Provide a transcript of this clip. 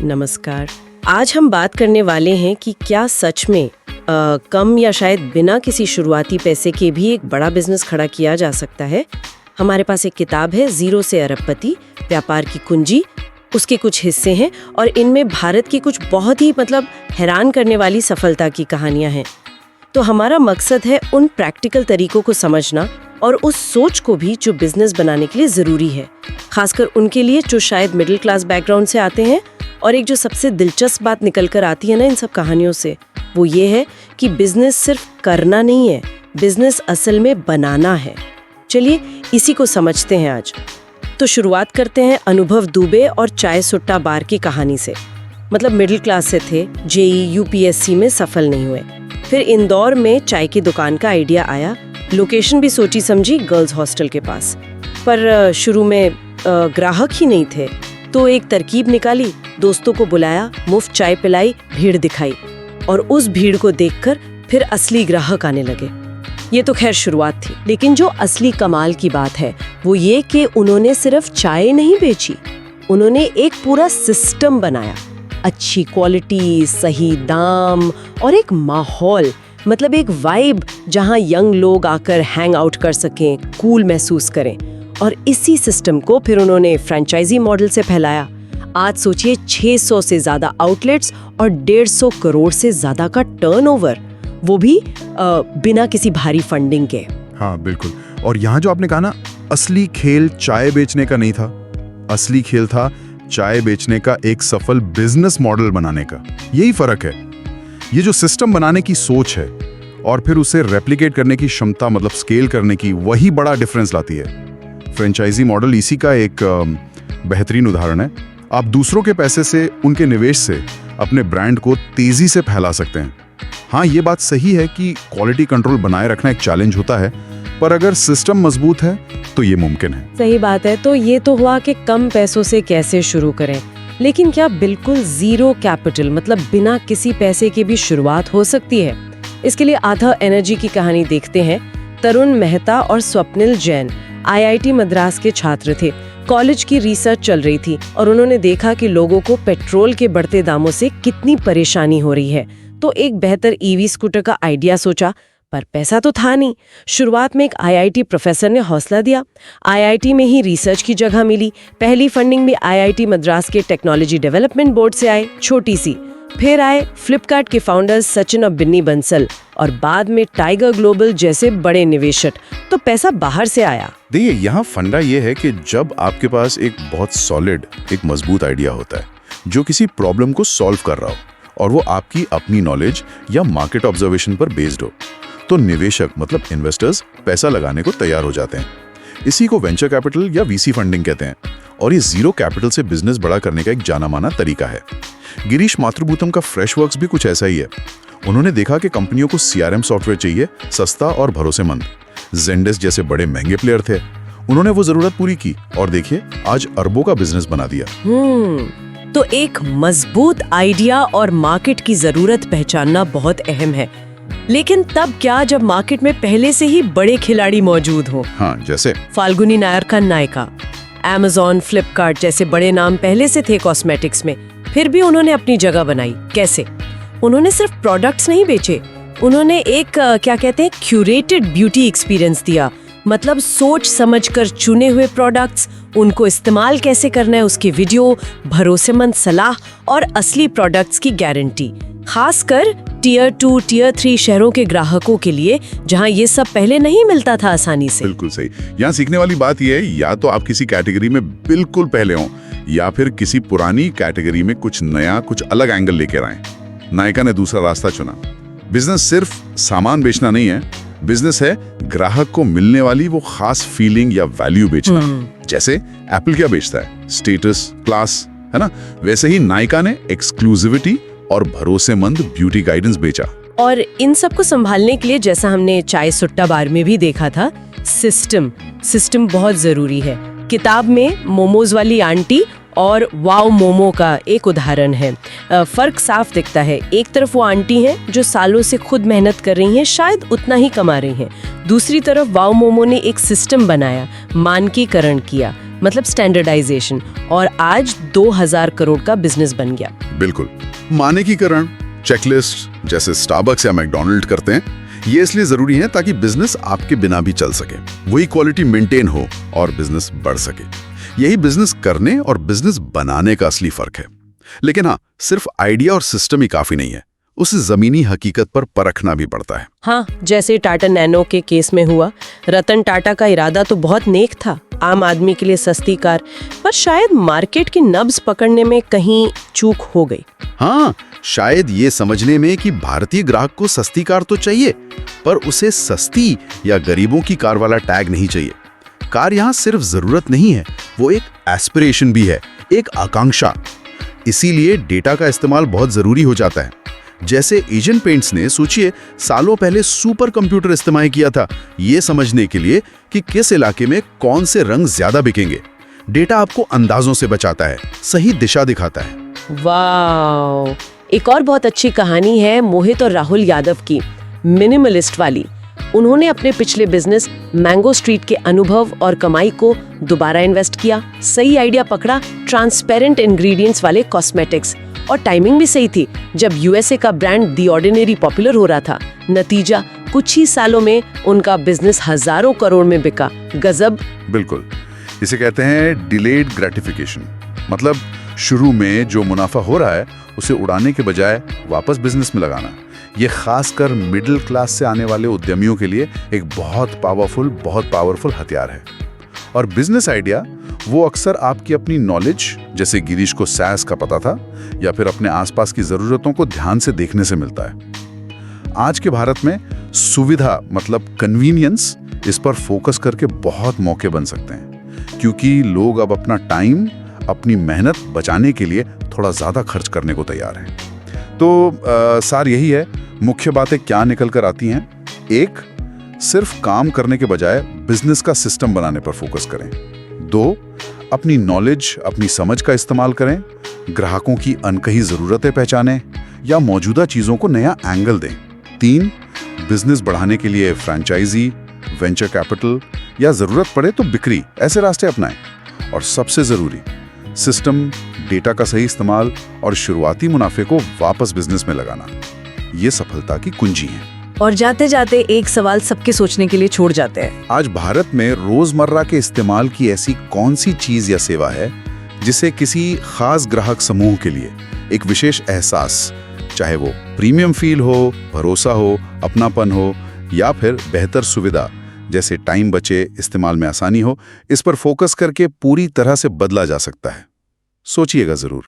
नमस्कार। आज हम बात करने वाले हैं कि क्या सच में कम या शायद बिना किसी शुरुआती पैसे के भी एक बड़ा बिजनेस खड़ा किया जा सकता है। हमारे पास एक किताब है जीरो से अरबपति, व्यापार की कुंजी। उसके कुछ हिस्से हैं और इनमें भारत की कुछ बहुत ही हैरान करने वाली सफलता की कहानियां हैं। तो हमारा मकसद है उन प्रैक्टिकल तरीकों को समझना और उस सोच को भी जो बिजनेस बनाने के लिए ज़रूरी है, खासकर उनके लिए जो शायद मिडिल क्लास बैकग्राउंड से आते हैं। और एक जो सबसे दिलचस्प बात निकल कर आती है ना इन सब कहानियों से, वो ये है कि बिजनेस सिर्फ करना नहीं है, बिजनेस असल में बनाना है। चलिए इसी को समझते हैं आज। तो शुरुआत करते हैं अनुभव दुबे और चाय सुट्टा बार की कहानी से। मिडिल क्लास से थे, जेईई यूपीएससी में सफल नहीं हुए। फिर इंदौर में चाय की दुकान का आइडिया आया, लोकेशन भी सोची समझी, गर्ल्स हॉस्टल के पास। पर शुरू में ग्राहक ही नहीं थे, तो एक तरकीब निकाली, दोस्तों को बुलाया, मुफ्त चाय पिलाई, भीड़ दिखाई और उस भीड़ को देखकर फिर असली ग्राहक आने लगे। ये तो खैर शुरुआत थी, लेकिन जो असली कमाल की बात है वो ये कि उन्होंने सिर्फ चाय नहीं बेची, उन्होंने एक पूरा सिस्टम बनाया। अच्छी क्वालिटी, सही दाम और एक माहौल, एक वाइब जहां यंग लोग आकर हैंग आउट कर सकें, कूल महसूस करें। और इसी सिस्टम को फिर उन्होंने फ्रेंचाइजी मॉडल से फैलाया। आज सोचिए 600 से ज्यादा आउटलेट्स और 150 करोड़ से ज्यादा का टर्नओवर, वो भी बिना किसी भारी फंडिंग के। हाँ बिल्कुल। और यहाँ जो आपने कहा ना, असली खेल चाय बेचने का नहीं था, असली खेल था चाय बेचने का एक सफल बिजनेस मॉडल बनाने का। यही फर्क है। ये जो सिस्टम बनाने की सोच है और फिर उसे रेप्लिकेट करने की क्षमता, स्केल करने की, वही बड़ा डिफरेंस लाती है। फ्रेंचाइजी मॉडल इसी का एक बेहतरीन उदाहरण है। आप दूसरों के पैसे से, उनके निवेश से अपने ब्रांड को तेजी से फैला सकते हैं। हाँ, ये बात सही है कि क्वालिटी कंट्रोल बनाए रखना एक चैलेंज होता है, पर अगर सिस्टम मजबूत है तो ये मुमकिन है। सही बात है। तो ये तो हुआ कि कम पैसों से कैसे शुरू करें, लेकिन क्या बिल्कुल जीरो कैपिटल, बिना किसी पैसे के भी शुरुआत हो सकती है? इसके लिए आधा एनर्जी की कहानी देखते हैं। तरुण मेहता और स्वप्निल जैन आईआईटी मद्रास के छात्र थे। कॉलेज की रिसर्च चल रही थी और उन्होंने देखा कि लोगों को पेट्रोल के बढ़ते दामों से कितनी परेशानी हो रही है। तो एक बेहतर ईवी स्कूटर का आइडिया सोचा, पर पैसा तो था नहीं। शुरुआत में एक आईआईटी प्रोफेसर ने हौसला दिया। आईआईटी में ही रिसर्च की जगह मिली। पहली फंडिंग भी आईआईटी मद्रास के टेक्नोलॉजी डेवलपमेंट बोर्ड से आए, छोटी सी। फिर आए फ्लिपकार्ट के फाउंडर्स सचिन और बिन्नी बंसल, और बाद में टाइगर ग्लोबल जैसे बड़े निवेशक। तो पैसा बाहर से आया। देखिए, यहाँ फंडा ये है कि जब आपके पास एक बहुत सॉलिड, एक मजबूत आइडिया होता है जो किसी प्रॉब्लम को सॉल्व कर रहा हो और वो आपकी अपनी नॉलेज या मार्केट ऑब्जर्वेशन पर बेस्ड हो, तो निवेशक इन्वेस्टर्स पैसा लगाने को तैयार हो जाते हैं। इसी को वेंचर कैपिटल या वीसी फंडिंग कहते हैं। और ये जीरो कैपिटल से बिजनेस बड़ा करने का एक जाना माना तरीका है। गिरीश मातृभूतम का फ्रेशवर्क्स भी कुछ ऐसा ही है। उन्होंने देखा कि कंपनियों को सीआरएम सॉफ्टवेयर चाहिए, सस्ता और भरोसेमंद। ज़ेंडेस्क जैसे बड़े महंगे प्लेयर थे, उन्होंने वो जरूरत पूरी की और देखिए आज अरबों का बिजनेस बना दिया। तो एक मजबूत आइडिया और मार्केट की जरूरत पहचानना बहुत अहम है। लेकिन तब क्या, जब मार्केट में पहले से ही बड़े खिलाड़ी मौजूद हो? हाँ, जैसे फाल्गुनी नायर का नायका, अमेज़न, फ्लिपकार्ट जैसे बड़े नाम पहले से थे कॉस्मेटिक्स में, फिर भी उन्होंने अपनी जगह बनाई। कैसे? उन्होंने सिर्फ प्रोडक्ट्स नहीं बेचे, उन्होंने एक क्यूरेटेड ब्यूटी एक्सपीरियंस दिया। सोच समझकर चुने हुए प्रोडक्ट्स, उनको इस्तेमाल कैसे करना है उसकी वीडियो, भरोसेमंद सलाह और असली प्रोडक्ट्स की गारंटी। खासकर टियर 2, टियर 3 शहरों के ग्राहकों के लिए, जहां ये सब पहले नहीं मिलता था आसानी से। बिल्कुल सही। यहाँ सीखने वाली बात यह है, या तो आप किसी कैटेगरी में बिल्कुल पहले हों या फिर किसी पुरानी कैटेगरी में कुछ नया, कुछ अलग एंगल लेकर आए। नायका ने दूसरा रास्ता चुना। बिजनेस सिर्फ सामान बेचना नहीं है, बिजनेस है ग्राहक को मिलने वाली वो खास फीलिंग या वैल्यू बेचना। जैसे एप्पल क्या बेचता है? स्टेटस, क्लास, है ना? वैसे ही नायका ने एक्सक्लूसिविटी और भरोसेमंद ब्यूटी गाइडेंस बेचा। और इन सब को संभालने के लिए, जैसा हमने चाय सुट्टा बार में भी देखा था, सिस्टम बहुत जरूरी है। किताब में मोमोज वाली आंटी और वाव मोमो का एक उदाहरण है। फर्क साफ दिखता है। एक तरफ वो आंटी हैं जो सालों से खुद मेहनत कर रही हैं, शायद उतना ही कमा रही हैं। दूसरी तरफ वाव मोमो ने एक सिस्टम बनाया, मानकीकरण किया, मतलब स्टैंडर्डाइजेशन, और आज 2000 करोड़ का बिजनेस बन गया। बिल्कुल। मानकीकरण, चेकलिस्ट जैसे स्टारबक्स या मैकडॉनल्ड करते हैं, ये इसलिए जरूरी है ताकि बिजनेस आपके बिना भी चल सके, वही क्वालिटी मेंटेन हो और बिजनेस बढ़ सके। यही बिजनेस करने और बिजनेस बनाने का असली फर्क है। लेकिन हाँ, सिर्फ आइडिया और सिस्टम ही काफी नहीं है, उसे जमीनी हकीकत पर परखना भी पड़ता है। हाँ, जैसे टाटा नैनो के केस में हुआ। रतन टाटा का इरादा तो बहुत नेक था, आम आदमी के लिए सस्ती कार, पर शायद मार्केट की नब्ज पकड़ने में कहीं चूक हो गई। हाँ, शायद ये समझने में कि भारतीय ग्राहक को सस्ती कार तो चाहिए, पर उसे सस्ती या गरीबों की कार वाला टैग नहीं चाहिए। कार यहाँ सिर्फ जरूरत नहीं है, वो एक एस्पिरेशन भी है, एक आकांक्षा। इसीलिए डेटा का इस्तेमाल बहुत जरूरी हो जाता है। जैसे एशियन पेंट्स ने, सोचिए, सालों पहले सुपर कंप्यूटर इस्तेमाल किया था ये समझने के लिए कि किस इलाके में कौन से रंग ज्यादा बिकेंगे। डेटा आपको अंदाजों से बचाता है, सही दिशा दिखाता है। वाह! एक और बहुत अच्छी कहानी है मोहित और राहुल यादव की, मिनिमलिस्ट वाली। उन्होंने अपने पिछले बिजनेस मैंगो स्ट्रीट के अनुभव और कमाई को दोबारा इन्वेस्ट किया, सही आइडिया पकड़ा, ट्रांसपेरेंट इंग्रेडिएंट्स वाले कॉस्मेटिक्स, और टाइमिंग भी सही थी जब यूएसए का ब्रांड दी ऑर्डिनरी पॉपुलर हो रहा था। नतीजा, कुछ ही सालों में उनका बिजनेस हजारों करोड़ में बिका। गजब। बिल्कुल, इसे कहते हैं डिलेड ग्रेटिफिकेशन। मतलब शुरू में जो मुनाफा हो रहा है उसे उड़ाने के बजाय वापस बिजनेस में लगाना। ये खासकर मिडिल क्लास से आने वाले उद्यमियों के लिए एक बहुत पावरफुल हथियार है। और बिजनेस आइडिया वो अक्सर आपकी अपनी नॉलेज, जैसे गिरीश को सैस का पता था, या फिर अपने आसपास की जरूरतों को ध्यान से देखने से मिलता है। आज के भारत में सुविधा मतलब कन्वीनियंस, इस पर फोकस करके बहुत मौके बन सकते हैं, क्योंकि लोग अब अपना टाइम, अपनी मेहनत बचाने के लिए थोड़ा ज्यादा खर्च करने को तैयार हैं। तो सार यही है, मुख्य बातें क्या निकल कर आती हैं। एक, सिर्फ काम करने के बजाय बिजनेस का सिस्टम बनाने पर फोकस करें। 2, अपनी नॉलेज, अपनी समझ का इस्तेमाल करें, ग्राहकों की अनकही जरूरतें पहचानें या मौजूदा चीजों को नया एंगल दें। 3, बिजनेस बढ़ाने के लिए फ्रैंचाइजी, वेंचर कैपिटल या जरूरत पड़े तो बिक्री, ऐसे रास्ते अपनाएं। और सबसे जरूरी, सिस्टम, डेटा का सही इस्तेमाल और शुरुआती मुनाफे को वापस बिजनेस में लगाना, ये सफलता की कुंजी है। और जाते जाते एक सवाल सबके सोचने के लिए छोड़ जाते हैं। आज भारत में रोजमर्रा के इस्तेमाल की ऐसी कौन सी चीज या सेवा है जिसे किसी खास ग्राहक समूह के लिए एक विशेष एहसास, चाहे वो प्रीमियम फील हो, भरोसा हो, अपनापन हो या फिर बेहतर सुविधा जैसे टाइम बचे, इस्तेमाल में आसानी हो, इस पर फोकस करके पूरी तरह से बदला जा सकता है? सोचिएगा जरूर।